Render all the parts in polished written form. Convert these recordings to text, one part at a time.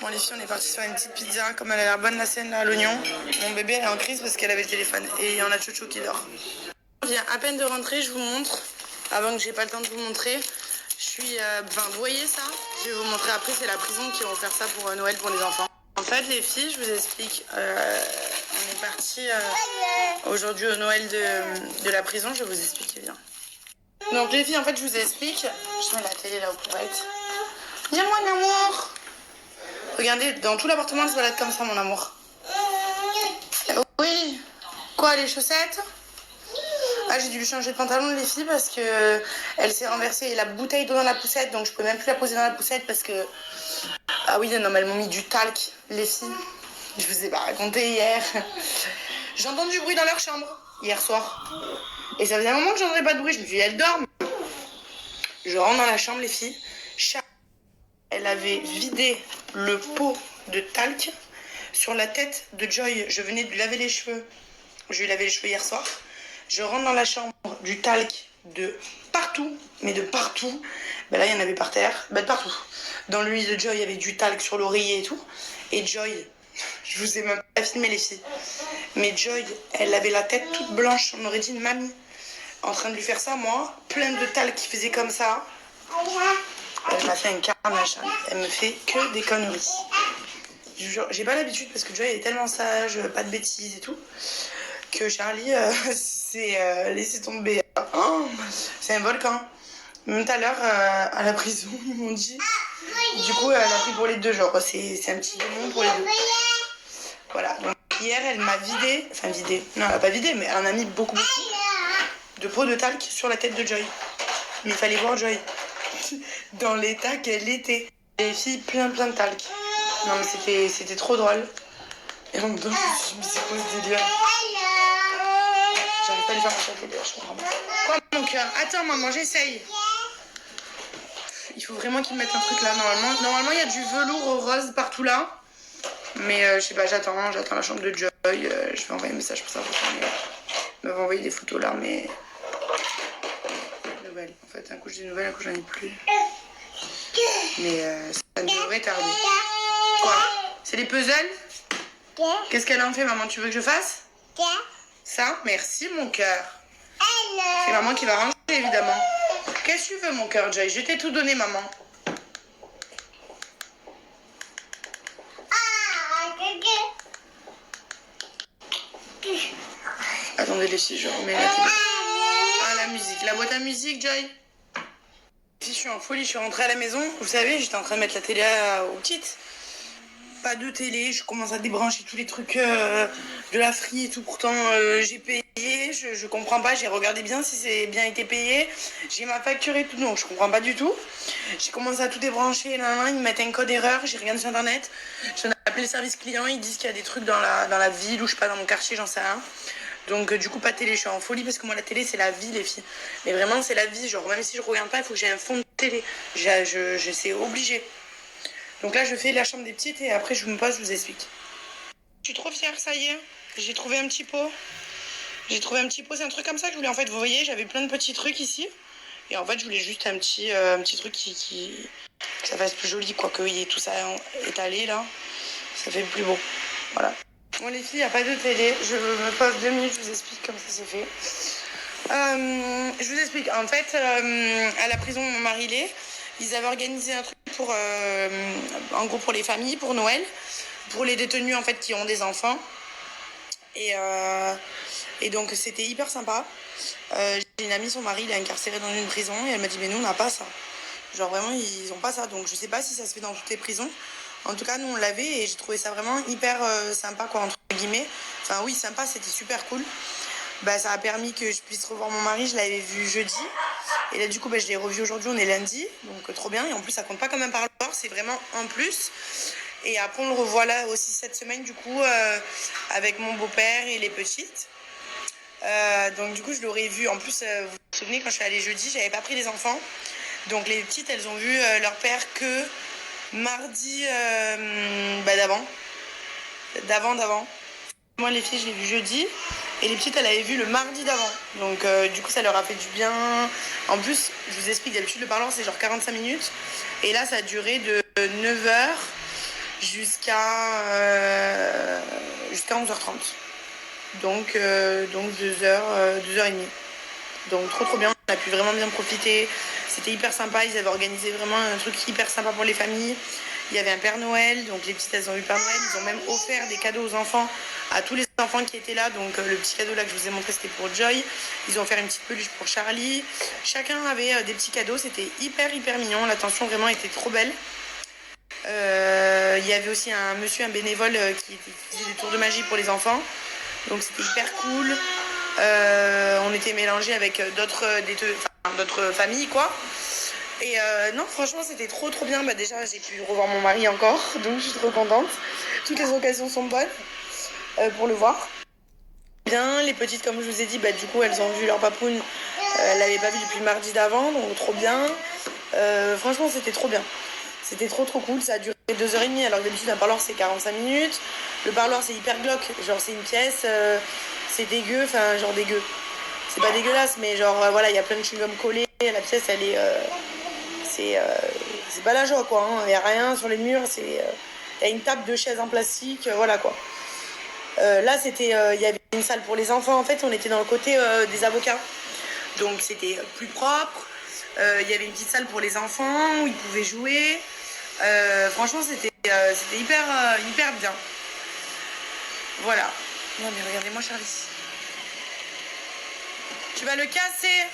Bon les filles, on est parti sur une petite pizza, comme elle a l'air bonne la scène là, à l'oignon. Mon bébé elle est en crise parce qu'elle avait le téléphone et on a Chocho qui dort. On vient à peine de rentrer, je vous montre, avant que j'ai pas le temps de vous montrer. Je suis, vous voyez ça? Je vais vous montrer après, c'est la prison qui vont faire ça pour Noël pour les enfants. En fait les filles, je vous explique, on est parti aujourd'hui au Noël de la prison, je vais vous expliquer bien. Donc les filles, en fait je vous explique, je mets la télé là au poète. Viens moi mon amour. Regardez, dans tout l'appartement, elle se balade comme ça, mon amour. Oui. Quoi, les chaussettes? Ah, j'ai dû lui changer de pantalon, les filles, parce que elle s'est renversée la bouteille d'eau dans la poussette, donc je pouvais même plus la poser dans la poussette parce que... Ah oui, non, mais elles m'ont mis du talc, les filles. Je vous ai pas raconté hier. J'ai entendu du bruit dans leur chambre, hier soir. Et ça faisait un moment que j'entendais pas de bruit. Je me suis dit, elles dorment. Je rentre dans la chambre, les filles. Elle avait vidé le pot de talc sur la tête de Joy. Je venais de lui laver les cheveux. Je lui ai lavé les cheveux hier soir. Je rentre dans la chambre, du talc de partout, mais de partout. Ben là, il y en avait par terre, de partout. Dans le lit de Joy, il y avait du talc sur l'oreiller et tout. Et Joy, je vous ai même pas filmé les filles, mais Joy, elle avait la tête toute blanche. On aurait dit une mamie en train de lui faire ça, moi, plein de talc qui faisait comme ça. Elle m'a fait un carnage, elle me fait que des conneries. J'ai pas l'habitude parce que Joy elle est tellement sage, pas de bêtises et tout, que Charlie s'est laissé tomber. Oh, c'est un volcan. Même tout à l'heure à la prison, ils m'ont dit. Du coup, elle a pris pour les deux, genre c'est un petit démon pour les deux. Voilà, donc hier elle m'a vidé, non elle a pas vidé, mais elle en a mis beaucoup de pots de talc sur la tête de Joy. Mais il fallait voir Joy. Dans l'état qu'elle était. Les filles plein de talc. Non mais c'était trop drôle. Et en même temps, je me suis dit, mais c'est quoi ce délire? J'arrive pas à les faire marcher avec les délires, je comprends pas. Quoi mon cœur? Attends maman, j'essaye. Il faut vraiment qu'ils mettent un truc là, normalement il y a du velours rose partout là. Mais je sais pas, j'attends la chambre de Joy. Je vais envoyer un message pour ça. Ils m'avaient envoyé des photos là, mais... Nouvelles. En fait, un coup j'ai des nouvelles, un coup j'en ai plus. Mais ça ne devrait tarder. Quoi? C'est des puzzles? Qu'est-ce qu'elle en fait, maman? Tu veux que je fasse? Ça? Merci, mon cœur. C'est maman qui va ranger, évidemment. Qu'est-ce que tu veux, mon cœur, Joy? Je t'ai tout donné, maman. Attendez, les filles, je remets la télé. Ah, la musique. La boîte à musique, Joy. Si je suis en folie, je suis rentrée à la maison. Vous savez, j'étais en train de mettre la télé aux petites. Pas de télé, je commence à débrancher tous les trucs de la free et tout. Pourtant, j'ai payé, je comprends pas. J'ai regardé bien si c'est bien été payé. J'ai ma facture et tout, donc je comprends pas du tout. J'ai commencé à tout débrancher, ils me mettent un code erreur. J'ai regardé sur internet. J'en ai appelé le service client, ils disent qu'il y a des trucs dans la ville ou je sais pas, dans mon quartier, j'en sais rien. Donc du coup pas de télé, je suis en folie parce que moi la télé c'est la vie les filles. Mais vraiment c'est la vie, genre même si je regarde pas, il faut que j'ai un fond de télé. C'est obligé. Donc là je fais la chambre des petites et après je me pose, je vous explique. Je suis trop fière, ça y est. J'ai trouvé un petit pot. C'est un truc comme ça que je voulais en fait. Vous voyez, j'avais plein de petits trucs ici. Et en fait je voulais juste un petit truc que ça fasse plus joli, quoi, qu'il y ait tout ça étalé là. Ça fait plus beau. Voilà. Bon les filles, il n'y a pas de télé, je me pose 2 minutes, je vous explique comment ça s'est fait. Je vous explique, en fait, à la prison où mon mari l'est, ils avaient organisé un truc pour, en gros pour les familles, pour Noël, pour les détenus en fait qui ont des enfants. Et donc c'était hyper sympa. J'ai une amie, son mari il est incarcéré dans une prison et elle m'a dit mais nous on n'a pas ça. Genre vraiment ils ont pas ça, donc je sais pas si ça se fait dans toutes les prisons. En tout cas, nous, on l'avait et j'ai trouvé ça vraiment hyper sympa, quoi, entre guillemets. Enfin, oui, sympa, c'était super cool. Bah, ça a permis que je puisse revoir mon mari. Je l'avais vu jeudi. Et là, du coup, je l'ai revu aujourd'hui. On est lundi. Donc, trop bien. Et en plus, ça compte pas comme un par rapport. C'est vraiment en plus. Et après, on le revoit là aussi cette semaine, du coup, avec mon beau-père et les petites. Donc, du coup, je l'aurais vu. En plus, vous vous souvenez, quand je suis allée jeudi, j'avais pas pris les enfants. Donc, les petites, elles ont vu leur père que... mardi d'avant. Moi les filles je l'ai vu jeudi et les petites elles avaient vu le mardi d'avant. Donc du coup ça leur a fait du bien. En plus je vous explique, d'habitude le parloir c'est genre 45 minutes et là ça a duré de 9h jusqu'à 11h30. Donc 2h30. Donc trop bien, on a pu vraiment bien profiter. C'était hyper sympa, ils avaient organisé vraiment un truc hyper sympa pour les familles. Il y avait un Père Noël, donc les petites elles ont eu Père Noël. Ils ont même offert des cadeaux aux enfants, à tous les enfants qui étaient là. Donc le petit cadeau là que je vous ai montré c'était pour Joy. Ils ont offert une petite peluche pour Charlie. Chacun avait des petits cadeaux, c'était hyper mignon. L'attention vraiment était trop belle. Il y avait aussi un bénévole qui faisait des tours de magie pour les enfants. Donc c'était hyper cool. On était mélangés avec d'autres familles quoi. Et non franchement c'était trop bien. Bah, déjà j'ai pu revoir mon mari encore, donc je suis trop contente. Toutes les occasions sont bonnes pour le voir. Bien, les petites comme je vous ai dit, bah, du coup elles ont vu leur papoune. Elles l'avaient pas vu depuis le mardi d'avant, donc trop bien. Franchement c'était trop bien. C'était trop cool, ça a duré 2h30 alors que d'habitude un parloir c'est 45 minutes. Le parloir c'est hyper glauque, genre c'est une pièce, c'est dégueu, enfin genre dégueu. C'est pas dégueulasse mais genre voilà il y a plein de chewing-gum collés, la pièce elle est... c'est pas la joie quoi, il y a rien sur les murs, y a une table de chaises en plastique, voilà quoi. Là c'était, il y avait une salle pour les enfants en fait, on était dans le côté des avocats. Donc c'était plus propre, il y avait une petite salle pour les enfants où ils pouvaient jouer. Franchement c'était hyper bien. Voilà. Non mais regardez-moi Charlie. Tu vas le casser.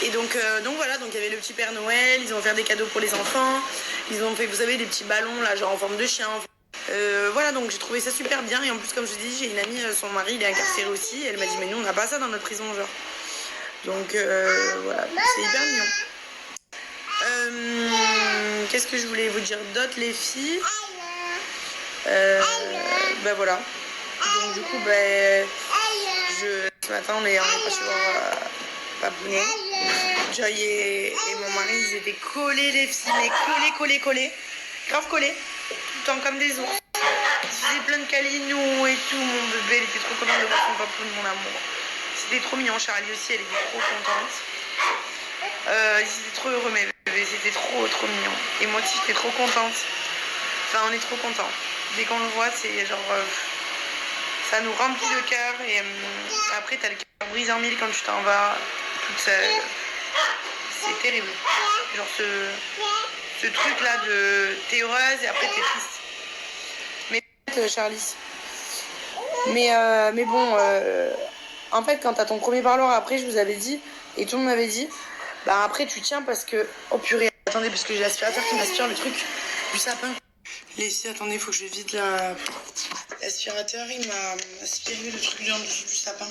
Et donc voilà, donc il y avait le petit Père Noël, ils ont offert des cadeaux pour les enfants, ils ont fait, vous savez, des petits ballons là, genre en forme de chien. Voilà, donc j'ai trouvé ça super bien. Et en plus, comme je vous dis, j'ai une amie, son mari, il est incarcéré aussi. Elle m'a dit, mais nous, on n'a pas ça dans notre prison, genre. Donc voilà, c'est hyper mignon. Qu'est-ce que je voulais vous dire d'autre, les filles? Bah voilà. Donc du coup, ce matin, on est passé voir Papounet. Joy et mon mari, ils étaient collés, les filles, mais collés. Grave collés. Tout le temps comme des ours. Ils faisaient plein de câlinous et tout. Mon bébé, il était trop content de voir son papoune, mon amour. C'était trop mignon. Charlie aussi, elle était trop contente. Ils étaient trop heureux, mes bébés. C'était trop mignon. Et moi aussi, j'étais trop contente. Enfin, on est trop contents. Dès qu'on le voit, c'est genre... ça nous remplit le cœur. Et après, t'as le cœur brisé en mille quand tu t'en vas. Toute seule. C'est terrible. Genre ce truc-là de... T'es heureuse et après, t'es triste. Mais Charlie. Mais bon... en fait, quand t'as ton premier parloir, après, je vous avais dit, et tout le monde m'avait dit, bah après, tu tiens parce que... Oh purée, attendez, parce que j'ai l'aspirateur qui m'aspire le truc du sapin. Les filles, attendez, il faut que je vide l'aspirateur, il m'a aspiré le truc en dessous du sapin.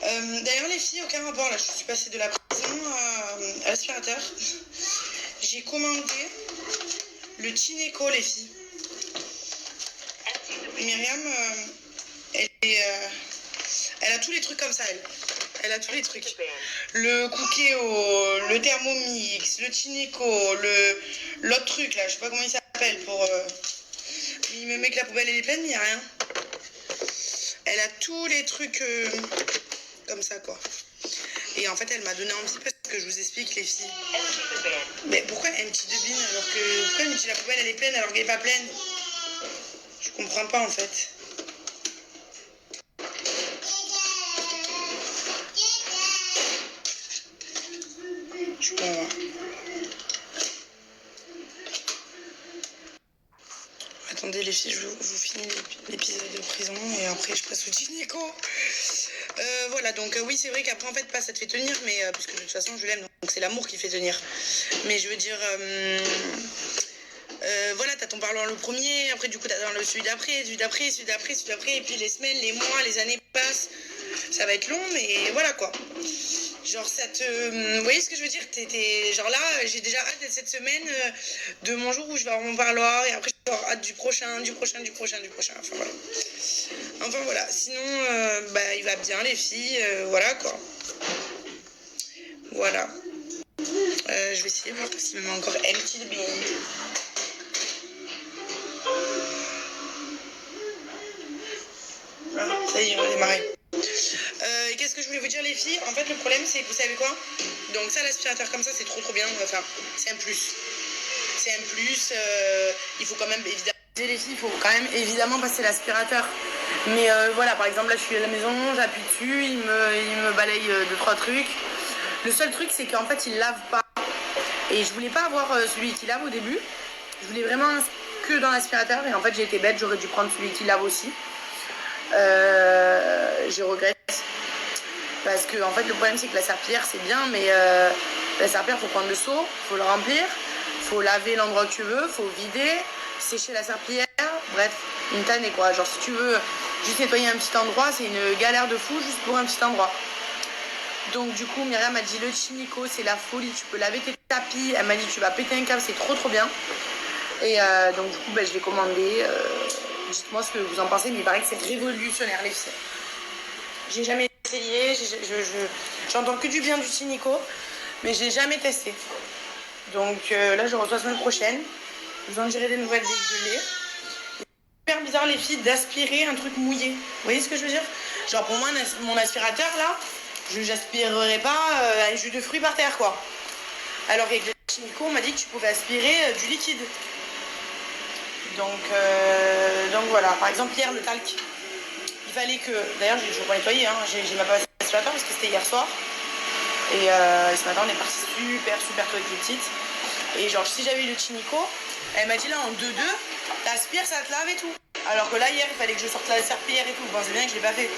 D'ailleurs, les filles, aucun rapport, là, je suis passée de la prison à l'aspirateur. J'ai commandé le Tineco, les filles. Myriam, elle a tous les trucs comme ça, elle. Elle a tous les trucs. Le Cookéo, le Thermomix, le Tineco, l'autre truc là, je sais pas comment il s'appelle pour... Il me met que la poubelle elle est pleine, mais il n'y a rien. Elle a tous les trucs comme ça quoi. Et en fait elle m'a donné envie parce que je vous explique les filles. Mais pourquoi un petit devine alors que... Pourquoi elle me dit la poubelle elle est pleine alors qu'elle est pas pleine? Je comprends pas en fait. Je comprends pas. Attendez les filles, je vous finis l'épisode de prison et après je passe au gynéco. Voilà, donc oui c'est vrai qu'après en fait pas ça te fait tenir, mais parce que de toute façon je l'aime, donc c'est l'amour qui fait tenir. Mais je veux dire, voilà, t'as ton parloir le premier, après du coup t'as dans celui d'après, et puis les semaines, les mois, les années passent. Ça va être long, mais voilà quoi. Genre ça te... Vous voyez ce que je veux dire? Genre là, j'ai déjà hâte de cette semaine, de mon jour où je vais avoir mon parloir, et après j'ai hâte du prochain. Enfin voilà, sinon, il va bien les filles, voilà quoi. Voilà. Je vais essayer de voir s'il me met encore empty the bin. Ça y est, on va démarrer. Qu'est-ce que je je voulais vous dire les filles, en fait le problème c'est que vous savez quoi? Donc ça l'aspirateur comme ça c'est trop bien, enfin c'est un plus. C'est un plus, il faut quand même évidemment les filles, il faut quand même évidemment passer l'aspirateur. Mais voilà, par exemple là je suis à la maison, j'appuie dessus, il me balaye 2-3 trucs. Le seul truc c'est qu'en fait il lave pas. Et je voulais pas avoir celui qui lave au début. Je voulais vraiment que dans l'aspirateur et en fait j'ai été bête, j'aurais dû prendre celui qui lave aussi. Je regrette. Parce que en fait le problème c'est que la serpillière c'est bien mais la serpillière faut prendre le seau, faut le remplir, faut laver l'endroit que tu veux, faut vider, sécher la serpillière, bref, une tannée quoi. Genre si tu veux juste nettoyer un petit endroit, c'est une galère de fou juste pour un petit endroit. Donc du coup Myriam m'a dit le Chinico c'est la folie, tu peux laver tes tapis, elle m'a dit tu vas péter un câble, c'est trop bien. Et donc du coup je l'ai commandé. Dites-moi ce que vous en pensez, mais il paraît que c'est révolutionnaire les filles. J'ai jamais essayé, j'entends que du bien du Chinico, mais j'ai jamais testé. Donc là je reçois la semaine prochaine, je vous en dirai des nouvelles dès que je l'ai. C'est super bizarre les filles d'aspirer un truc mouillé, vous voyez ce que je veux dire? Genre pour moi mon aspirateur là, j'aspirerais pas un jus de fruits par terre quoi. Alors qu'avec le Chinico on m'a dit que tu pouvais aspirer du liquide. Donc voilà, par exemple hier le talc, il fallait que, d'ailleurs j'ai toujours pas nettoyé, hein. J'ai ma passé l'aspirateur parce que c'était hier soir. Et ce matin on est parti super tôt avec les petites. Et genre si j'avais eu le Chinico, elle m'a dit là en 2-2, t'aspires, ça te lave et tout. Alors que là hier il fallait que je sorte la serpillière et tout. Bon c'est bien que je l'ai pas fait.